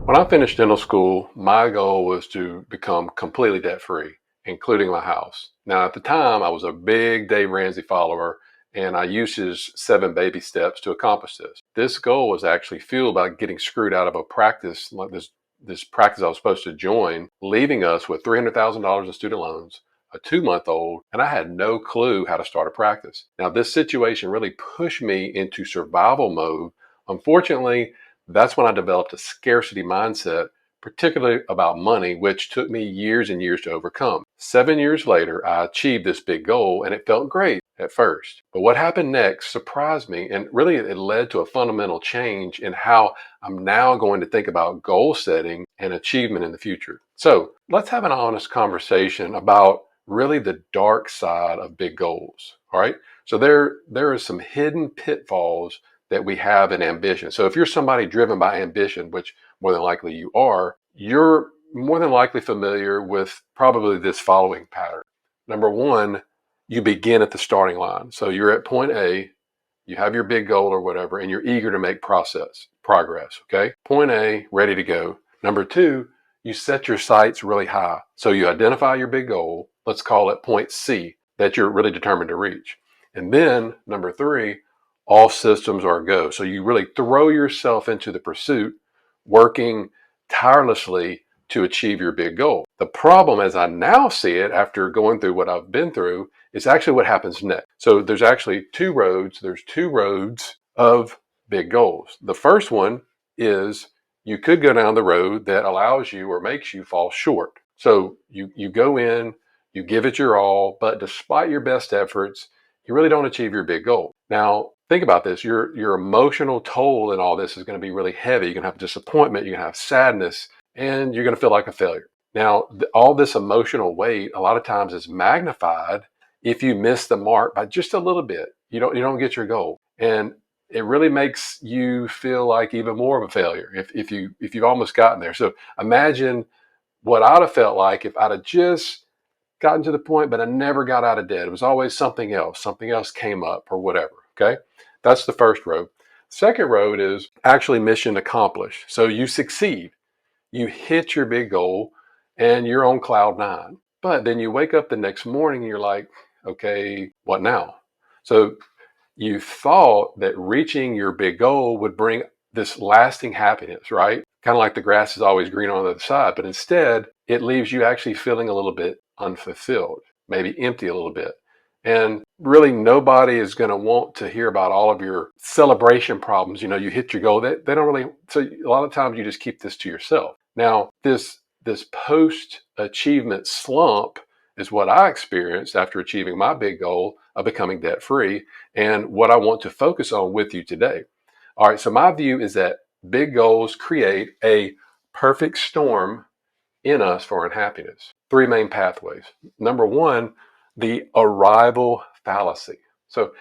When I finished dental school, my goal was to become completely debt-free, including my house. Now, at the time, I was a big Dave Ramsey follower, and I used his 7 baby steps to accomplish this. This goal was actually fueled by getting screwed out of a practice, like this practice I was supposed to join, leaving us with $300,000 in student loans, a 2-month-old, and I had no clue how to start a practice. Now, this situation really pushed me into survival mode. Unfortunately, that's when I developed a scarcity mindset, particularly about money, which took me years and years to overcome. 7 years later, I achieved this big goal, and it felt great at first. But what happened next surprised me, and really it led to a fundamental change in how I'm now going to think about goal setting and achievement in the future. So let's have an honest conversation about really the dark side of big goals. All right. So there are some hidden pitfalls that we have in ambition. So if you're somebody driven by ambition, which more than likely you are, you're more than likely familiar with probably this following pattern. Number one, you begin at the starting line. So you're at point A, you have your big goal or whatever, and you're eager to make progress. Okay. Point A, ready to go. Number two, you set your sights really high. So you identify your big goal. Let's call it point C that you're really determined to reach. And then number three, all systems are a go. So you really throw yourself into the pursuit, working tirelessly to achieve your big goal. The problem, as I now see it, after going through what I've been through, is actually what happens next. So there's actually two roads. There's two roads of big goals. The first one is you could go down the road that allows you or makes you fall short. So you go in, you give it your all, but despite your best efforts, you really don't achieve your big goal. Now, think about this. Your emotional toll in all this is going to be really heavy. You're going to have disappointment, you're going to have sadness, and you're going to feel like a failure. Now, all this emotional weight a lot of times is magnified if you miss the mark by just a little bit. You don't get your goal. And it really makes you feel like even more of a failure if you've almost gotten there. So imagine what I'd have felt like if I'd have just gotten to the point, but I never got out of debt. It was always something else. Something else came up or whatever. Okay. That's the first road. Second road is actually mission accomplished. So you succeed. You hit your big goal and you're on cloud 9. But then you wake up the next morning and you're like, okay, what now? So you thought that reaching your big goal would bring this lasting happiness, right? Kind of like the grass is always green on the other side, but instead it leaves you actually feeling a little bit unfulfilled, maybe empty a little bit. And really nobody is going to want to hear about all of your celebration problems. You hit your goal. They don't really, so a lot of times you just keep this to yourself. Now, this post-achievement slump is what I experienced after achieving my big goal of becoming debt-free, and what I want to focus on with you today. All right, so my view is that big goals create a perfect storm in us for unhappiness. 3 main pathways. Number one, the arrival fallacy. So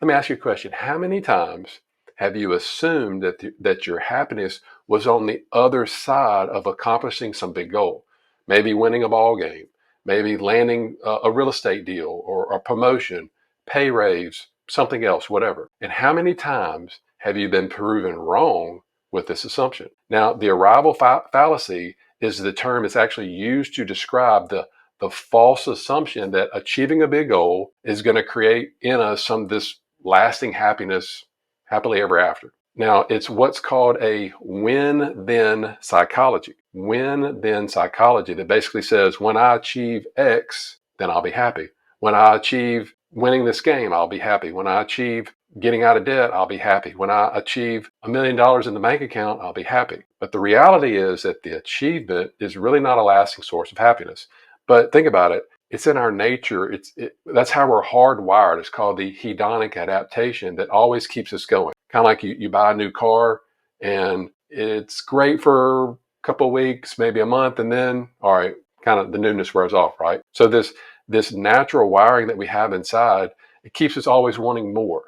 let me ask you a question. How many times have you assumed that your happiness was on the other side of accomplishing some big goal? Maybe winning a ball game, maybe landing a real estate deal or a promotion, pay raise, something else, whatever. And how many times have you been proven wrong with this assumption? Now, the arrival fallacy is the term that's actually used to describe the false assumption that achieving a big goal is going to create in us some of this lasting happiness, happily ever after. Now, it's what's called a win-then psychology. Win-then psychology that basically says, when I achieve X, then I'll be happy. When I achieve winning this game, I'll be happy. When I achieve getting out of debt, I'll be happy. When I achieve $1 million in the bank account, I'll be happy. But the reality is that the achievement is really not a lasting source of happiness. But think about it. It's in our nature. That's how we're hardwired. It's called the hedonic adaptation that always keeps us going. Kind of like you buy a new car and it's great for a couple of weeks, maybe a month, and then, all right, kind of the newness wears off, right? So this natural wiring that we have inside, it keeps us always wanting more.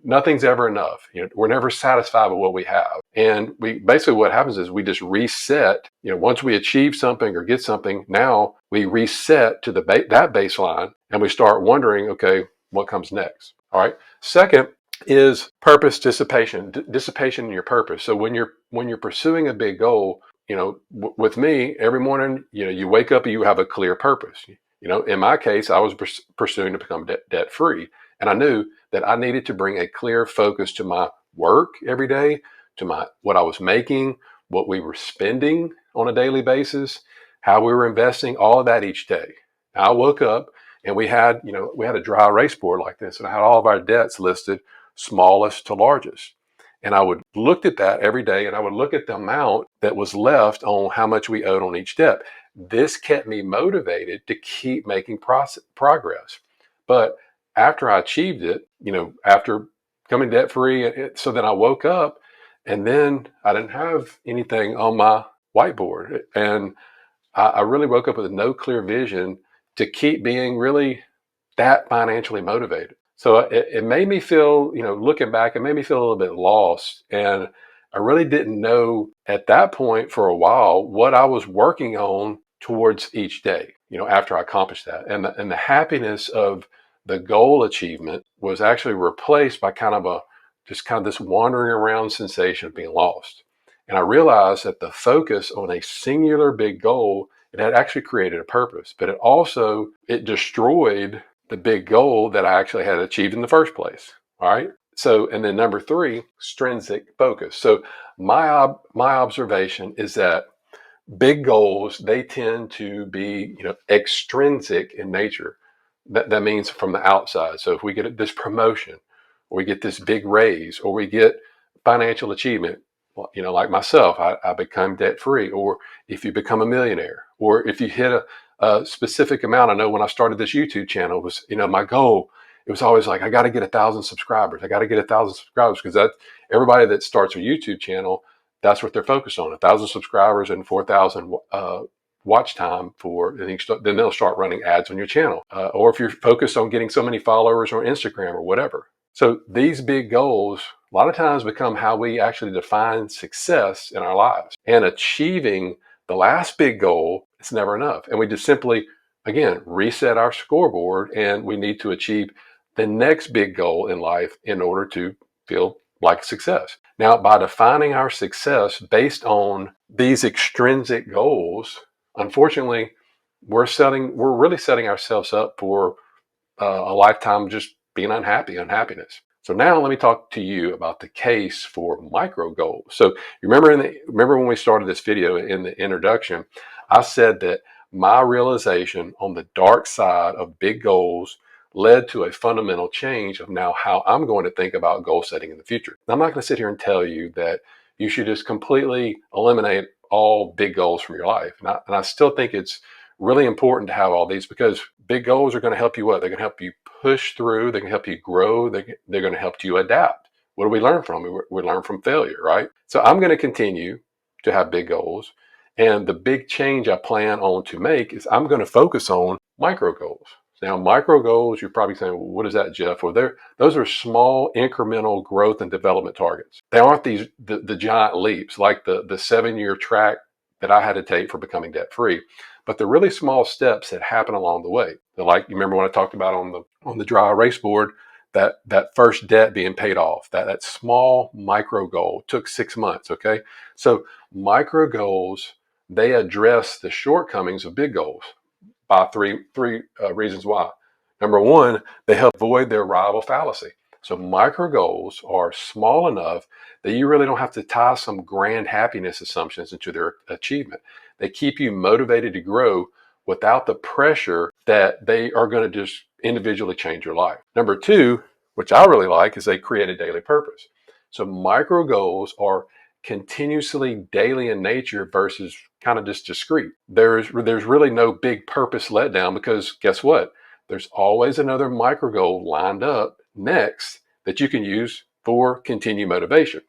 Nothing's ever enough. We're never satisfied with what we have. And what happens is we just reset. Once we achieve something or get something, now we reset to that baseline and we start wondering, okay, what comes next? All right. Second is purpose dissipation in your purpose. So when you're pursuing a big goal, with me, every morning, you wake up and you have a clear purpose. In my case, I was pursuing to become debt free. And I knew that I needed to bring a clear focus to my work every day, to what I was making, what we were spending on a daily basis, how we were investing, all of that each day. I woke up and we had a dry erase board like this, and I had all of our debts listed, smallest to largest. And I would look at that every day, and I would look at the amount that was left on how much we owed on each debt. This kept me motivated to keep making progress. But after I achieved it, after becoming debt free, so then I woke up, and then I didn't have anything on my whiteboard. And I really woke up with no clear vision to keep being really that financially motivated. So it made me feel, looking back, it made me feel a little bit lost. And I really didn't know at that point for a while what I was working on towards each day, after I accomplished that. And the happiness of the goal achievement was actually replaced by just kind of this wandering around sensation of being lost. And I realized that the focus on a singular big goal, it had actually created a purpose, but it destroyed the big goal that I actually had achieved in the first place. All right. So, and then number three, extrinsic focus. So my observation is that big goals, they tend to be, extrinsic in nature. That means from the outside. So if we get this promotion, or we get this big raise, or we get financial achievement, well, like myself, I become debt free, or if you become a millionaire, or if you hit a specific amount. I know when I started this YouTube channel, was, my goal, it was always like, I got to get 1,000 subscribers. I got to get 1,000 subscribers, because everybody that starts a YouTube channel, that's what they're focused on: 1,000 subscribers and 4,000 watch time then they'll start running ads on your channel. Or if you're focused on getting so many followers on Instagram or whatever. So these big goals a lot of times become how we actually define success in our lives. And achieving the last big goal, it's never enough. And we just simply, again, reset our scoreboard, and we need to achieve the next big goal in life in order to feel like success. Now, by defining our success based on these extrinsic goals, unfortunately, we're really setting ourselves up for a lifetime just being unhappiness. So now let me talk to you about the case for micro goals. So you remember when we started this video in the introduction, I said that my realization on the dark side of big goals led to a fundamental change of now how I'm going to think about goal setting in the future. Now, I'm not going to sit here and tell you that you should just completely eliminate all big goals from your life. And I still think it's really important to have all these, because big goals are going to help you what? They're going to help you push through. They can help you grow. They're going to help you adapt. What do we learn from? We learn from failure, right? So I'm going to continue to have big goals. And the big change I plan on to make is I'm going to focus on micro goals. Now, micro goals, you're probably saying, well, what is that, Jeff? Well, those are small incremental growth and development targets. They aren't the giant leaps like the 7-year track that I had to take for becoming debt free, but the really small steps that happen along the way. Like, you remember when I talked about on the dry erase board, that first debt being paid off, that small micro goal took 6 months. Okay. So micro goals, they address the shortcomings of big goals by three reasons why. Number one, they help avoid the arrival fallacy. So micro goals are small enough that you really don't have to tie some grand happiness assumptions into their achievement. They keep you motivated to grow without the pressure that they are going to just individually change your life. Number two, which I really like, is they create a daily purpose. So micro goals are continuously daily in nature versus kind of just discrete. There's really no big purpose letdown, because guess what? There's always another micro goal lined up next that you can use for continued motivation.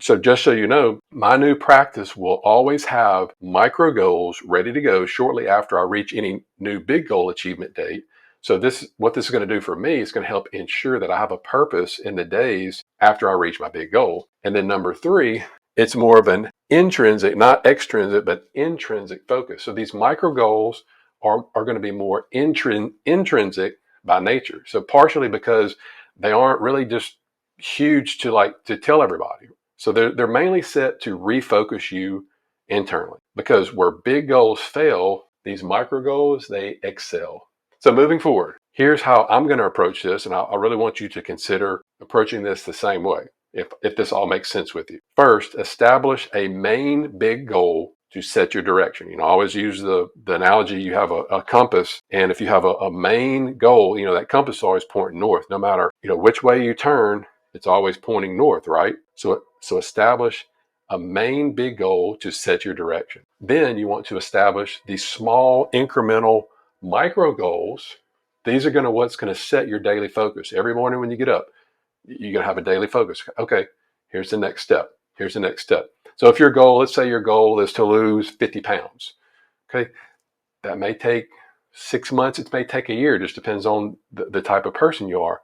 So just so you know, my new practice will always have micro goals ready to go shortly after I reach any new big goal achievement date. So what this is going to do for me is going to help ensure that I have a purpose in the days after I reach my big goal. And then number three, it's more of an intrinsic, not extrinsic, but intrinsic focus. So these micro goals are going to be more intrinsic by nature. So partially because they aren't really just huge to tell everybody. So they're mainly set to refocus you internally. Because where big goals fail, these micro goals, they excel. So moving forward, here's how I'm going to approach this. And I really want you to consider approaching this the same way, if this all makes sense with you. First, establish a main big goal to set your direction. I always use the analogy, you have a compass, and if you have a main goal, that compass is always pointing north. No matter, which way you turn, it's always pointing north, right? So establish a main big goal to set your direction. Then you want to establish these small incremental micro goals. These are what's going to set your daily focus. Every morning when you get up, you're going to have a daily focus. Okay, here's the next step. Here's the next step. So if let's say your goal is to lose 50 pounds. Okay, that may take 6 months. It may take a year. It just depends on the type of person you are.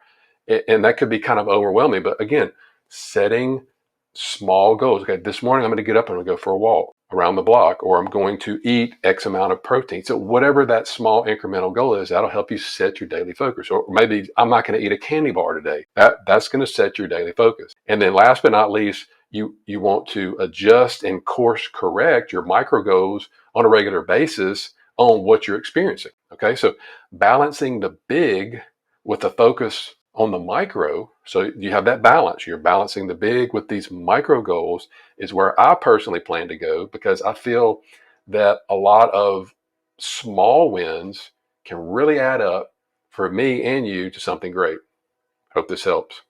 And that could be kind of overwhelming. But again, setting small goals. Okay, this morning I'm going to get up and I'm going to go for a walk around the block, or I'm going to eat X amount of protein. So whatever that small incremental goal is, that'll help you set your daily focus. Or maybe I'm not going to eat a candy bar today. That's going to set your daily focus. And then last but not least, you want to adjust and course correct your micro goals on a regular basis on what you're experiencing. Okay, so balancing the big with a focus on the micro, so you have that balance. You're balancing the big with these micro goals is where I personally plan to go, because I feel that a lot of small wins can really add up for me and you to something great. Hope this helps.